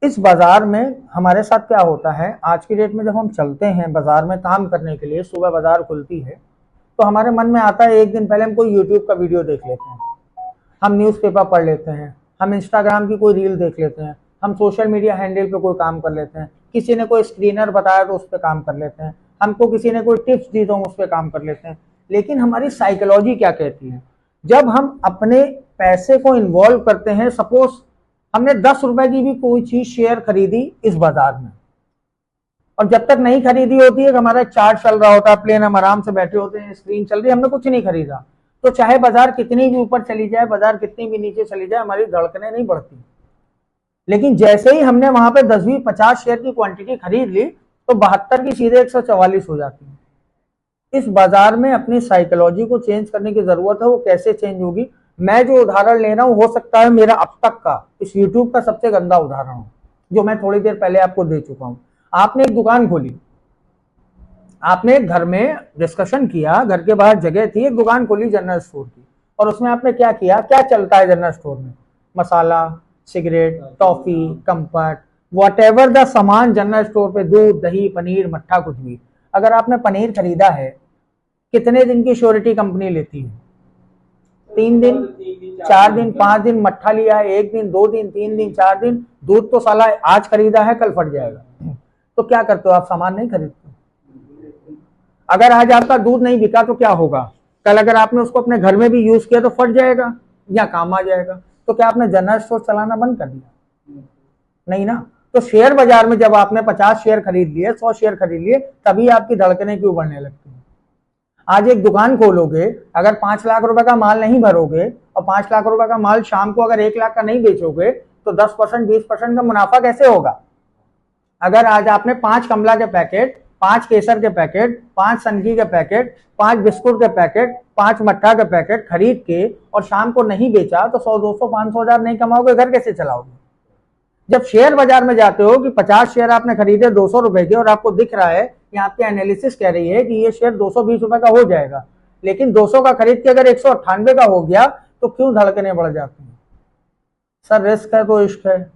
इस बाजार में हमारे साथ क्या होता है, आज की डेट में जब हम चलते हैं बाजार में काम करने के लिए, सुबह बाजार खुलती है तो हमारे मन में आता है एक दिन पहले हम कोई यूट्यूब का वीडियो देख लेते हैं, हम न्यूज़पेपर पढ़ लेते हैं, हम इंस्टाग्राम की कोई रील देख लेते हैं, हम सोशल मीडिया हैंडल पे कोई काम कर लेते हैं, किसी ने कोई स्क्रीनर बताया तो उस पर काम कर लेते हैं, हमको किसी ने कोई टिप्स दी तो हम उस पर काम कर लेते हैं। लेकिन हमारी साइकोलॉजी क्या कहती है, जब हम अपने पैसे को इन्वॉल्व करते हैं, सपोज हमने 10 रुपए की भी कोई चीज शेयर खरीदी इस बाजार में, और जब तक नहीं खरीदी होती है, हमारा चार्ट चल रहा होता है, प्लेन हम आराम से बैठे होते हैं, स्क्रीन चल रही है, हमने कुछ नहीं खरीदा, तो चाहे बाजार कितनी भी ऊपर चली जाए, बाजार कितनी भी नीचे चली जाए, हमारी धड़कनें नहीं बढ़ती। लेकिन जैसे ही हमने वहां पे 10-20-50 शेयर की क्वांटिटी खरीद ली तो 72 की सीधे 144 हो जाती है। इस बाजार में अपनी साइकोलॉजी को चेंज करने की जरूरत है। वो कैसे चेंज होगी, मैं जो उदाहरण ले रहा हूं हो सकता है मेरा अब तक का इस यूट्यूब का सबसे गंदा उदाहरण हो, जो मैं थोड़ी देर पहले आपको दे चुका हूं। आपने एक दुकान खोली, आपने घर में डिस्कशन किया, घर के बाहर जगह थी, एक दुकान खोली जनरल स्टोर की, और उसमें आपने क्या किया, क्या चलता है जनरल स्टोर में, masala, cigarette, toffee, comfort, whatever the सामान जनरल स्टोर पे, दूध, दही, पनीर, मट्ठा, कुछ भी। अगर आपने पनीर खरीदा है, कितने दिन की श्योरिटी कंपनी लेती है? 3 दिन, 4 दिन, 5 दिन। मट्ठा लिया है 1 दिन, 2 दिन, 3 दिन, 4 दिन। दूध तो साला आज खरीदा है कल फट जाएगा, तो क्या करते हो आप, सामान नहीं खरीदते। अगर आज आपका दूध नहीं बिका तो क्या होगा, कल अगर आपने उसको अपने घर में भी यूज किया तो फट जाएगा या काम आ जाएगा। तो क्या आपने जनरल स्टोर चलाना बंद कर दिया? नहीं ना। तो शेयर बाजार में जब आपने 50 शेयर खरीद लिए, 100 शेयर खरीद लिए, तभी आपकी धड़कनें क्यों बढ़ने लगती हैं। आज एक दुकान खोलोगे, अगर 5 लाख रुपए का माल नहीं भरोगे और 5 लाख रुपए का माल शाम को अगर 1 लाख का नहीं बेचोगे तो 10%, 20% का मुनाफा कैसे होगा। अगर आज आपने 5 कमला के पैकेट, 5 केसर के पैकेट, 5 सनकी के पैकेट, 5 बिस्कुट के पैकेट, 5 मट्ठा के पैकेट खरीद के और शाम को नहीं बेचा तो 100, 200, 500 हजार नहीं कमाओगे, घर कैसे चलाओगे। जब शेयर बाजार में जाते हो कि 50 शेयर आपने खरीदे 200 रुपए के, और आपको दिख रहा है कि आपकी एनालिसिस कह रही है कि ये शेयर 220 रुपए का हो जाएगा, लेकिन 200 का खरीद के अगर 198 का हो गया तो क्यों धड़कने बढ़ जाती हैं। सर रिस्क है तो इश्क है।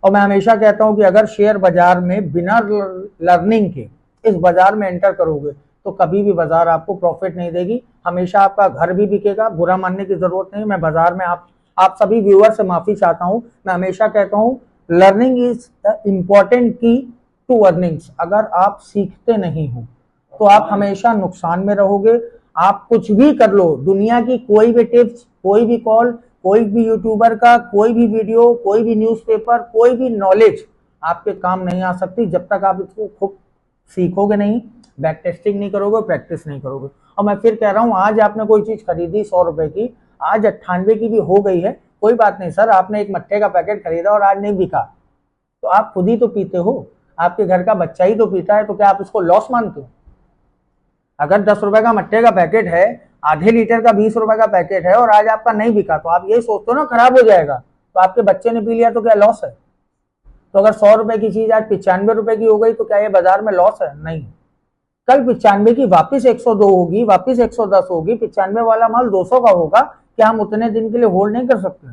और मैं हमेशा कहता हूं कि अगर शेयर बाजार में बिना लर्निंग के इस बाजार में एंटर करोगे तो कभी भी बाजार आपको प्रॉफिट नहीं देगी, हमेशा आपका घर भी बिकेगा। बुरा मानने की जरूरत नहीं, मैं बाजार में आप सभी व्यूअर से माफी चाहता हूं। मैं हमेशा कहता हूं लर्निंग इज द इम्पोर्टेंट की टू अर्निंग्स। अगर आप सीखते नहीं हो तो आप हमेशा नुकसान में रहोगे। आप कुछ भी कर लो, दुनिया की कोई भी टिप्स, कोई भी कॉल, कोई भी यूट्यूबर का कोई भी वीडियो, कोई भी न्यूज़पेपर, कोई भी नॉलेज आपके काम नहीं आ सकती जब तक आप इसको खुद सीखोगे नहीं, बैक टेस्टिंग नहीं करोगे, प्रैक्टिस नहीं करोगे। और मैं फिर कह रहा हूं, आज आपने कोई चीज खरीदी 100 रुपए की, आज 98 की भी हो गई है, कोई बात नहीं सर, आपने एक मट्ठे का पैकेट खरीदा और आज नहीं बिका, तो आप खुद ही तो पीते हो, आपके घर का बच्चा ही तो पीता है, तो क्या आप इसको लॉस मानते हो। अगर 10 रुपए का मट्ठे का पैकेट है, आधे लीटर का 20 रुपए का पैकेट है और आज आपका नहीं बिका, तो आप यही सोचते हो ना खराब हो जाएगा, तो आपके बच्चे ने पी लिया तो क्या लॉस है। तो अगर 100 रुपए की चीज आज 95 रुपए की हो गई तो क्या ये बाजार में लॉस है? नहीं। कल 95 की वापस 102 होगी, वापस 110 होगी, 95 वाला माल 200 का होगा, क्या हम उतने दिन के लिए होल्ड नहीं कर सकते।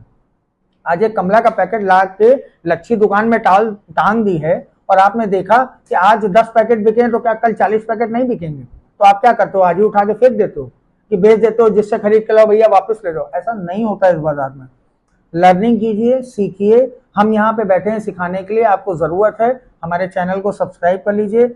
आज एक कमला का पैकेट ला के लच्छी दुकान में टांग दी है और आपने देखा कि आज 10 पैकेट बिके तो क्या कल 40 पैकेट नहीं बिकेंगे, तो आप क्या करते हो, आज ही उठा के फेंक देते हो कि बेच देते हो, जिससे खरीद के लाओ भैया वापस ले लो। ऐसा नहीं होता है इस बाजार में। लर्निंग कीजिए, सीखिए। हम यहाँ पे बैठे हैं सिखाने के लिए, आपको जरूरत है हमारे चैनल को सब्सक्राइब कर लीजिए।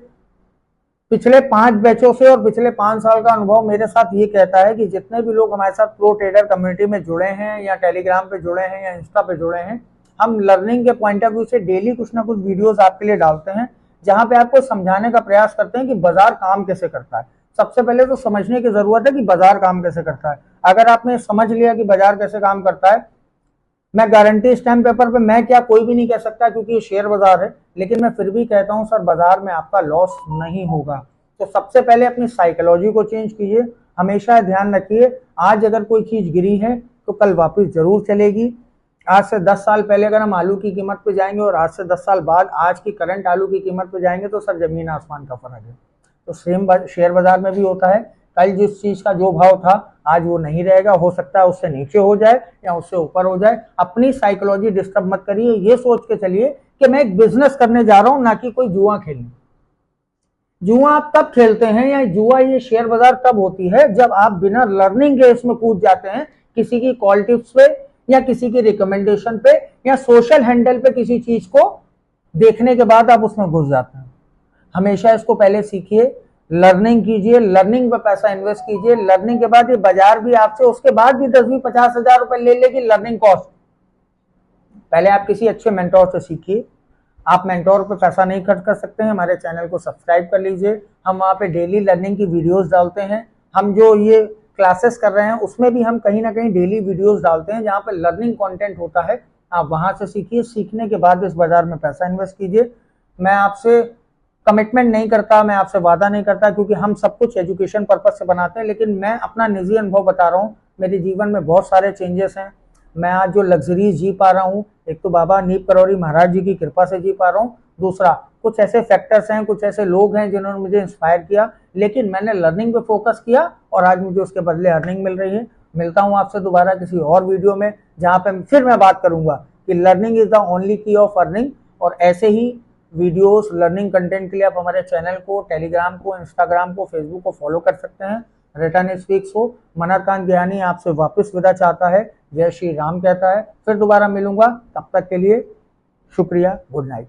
पिछले 5 बैचों से और पिछले 5 साल का अनुभव मेरे साथ ये कहता है कि जितने भी लोग हमारे साथ प्रो ट्रेडर कम्युनिटी में जुड़े हैं या टेलीग्राम पे जुड़े हैं या इंस्टा पे जुड़े हैं, हम लर्निंग के पॉइंट ऑफ व्यू से डेली कुछ ना कुछ वीडियोस आपके लिए डालते हैं, जहां पे आपको समझाने का प्रयास करते हैं कि बाजार काम कैसे करता है। सबसे पहले तो समझने की जरूरत है कि बाजार काम कैसे करता है। अगर आपने समझ लिया कि बाजार कैसे काम करता है, मैं गारंटी स्टैम्प पेपर पे मैं क्या कोई भी नहीं कह सकता क्योंकि ये शेयर बाजार है, लेकिन मैं फिर भी कहता हूं सर बाजार में आपका लॉस नहीं होगा। तो सबसे पहले अपनी साइकोलॉजी को चेंज कीजिए। हमेशा ध्यान रखिए, आज अगर कोई चीज गिरी है तो कल वापस जरूर चलेगी। आज से 10 साल पहले अगर हम आलू की कीमत पे जाएंगे और आज से 10 साल बाद आज की करंट आलू की कीमत पे जाएंगे तो सर जमीन आसमान का फर्क है। तो सेम शेयर बाजार में भी होता है, कल जिस चीज का जो भाव था आज वो नहीं रहेगा, हो सकता है उससे नीचे हो जाए या उससे ऊपर हो जाए। अपनी साइकोलॉजी डिस्टर्ब मत करिए, ये सोच के चलिए कि मैं एक बिजनेस करने जा रहा हूं, ना कि कोई जुआ खेलने। जुआ आप तब खेलते हैं या जुआ ये शेयर बाजार तब होती है जब आप बिना लर्निंग के इसमें कूद जाते हैं, किसी की कॉल टिप्स पे या किसी की रिकमेंडेशन पे या सोशल हैंडल पे किसी चीज को देखने के बाद आप उसमें घुस जाते हैं। हमेशा इसको पहले सीखिए, लर्निंग कीजिए, लर्निंग पे पैसा इन्वेस्ट कीजिए। लर्निंग के बाद ये बाजार भी आपसे उसके बाद भी 10-20-50 हजार रुपए ले लेगी लर्निंग कॉस्ट। पहले आप किसी अच्छे मेंटोर से सीखिए। आप मेंटोर पे पैसा नहीं खर्च कर सकते हैं, हमारे चैनल को सब्सक्राइब कर लीजिए। हम वहाँ पे डेली लर्निंग की वीडियोस डालते हैं। हम जो ये क्लासेस कर रहे हैं उसमें भी हम कहीं ना कहीं डेली वीडियोस डालते हैं जहाँ पे लर्निंग कंटेंट होता है। आप वहां से सीखिए, सीखने के बाद इस बाजार में पैसा इन्वेस्ट कीजिए। मैं आपसे कमिटमेंट नहीं करता, मैं आपसे वादा नहीं करता, क्योंकि हम सब कुछ एजुकेशन पर्पज से बनाते हैं, लेकिन मैं अपना निजी अनुभव बता रहा हूँ। मेरे जीवन में बहुत सारे चेंजेस हैं। मैं आज जो लग्जरीज जी पा रहा हूँ, एक तो बाबा नीप करौरी महाराज जी की कृपा से जी पा रहा हूँ, दूसरा कुछ ऐसे फैक्टर्स हैं, कुछ ऐसे लोग हैं जिन्होंने मुझे इंस्पायर किया, लेकिन मैंने लर्निंग पे फोकस किया और आज मुझे उसके बदले अर्निंग मिल रही है। मिलता हूँ आपसे दोबारा किसी और वीडियो में, जहाँ पे फिर मैं बात करूंगा कि लर्निंग इज द ओनली की ऑफ अर्निंग। और ऐसे ही वीडियोस लर्निंग कंटेंट के लिए आप हमारे चैनल को, टेलीग्राम को, इंस्टाग्राम को, फेसबुक को फॉलो कर सकते हैं। रिटर्न स्पीक्स हो। मनरकांत ज्ञानी आपसे वापस विदा चाहता है। जय श्री राम कहता है। फिर दोबारा मिलूंगा, तब तक के लिए शुक्रिया, गुड नाइट।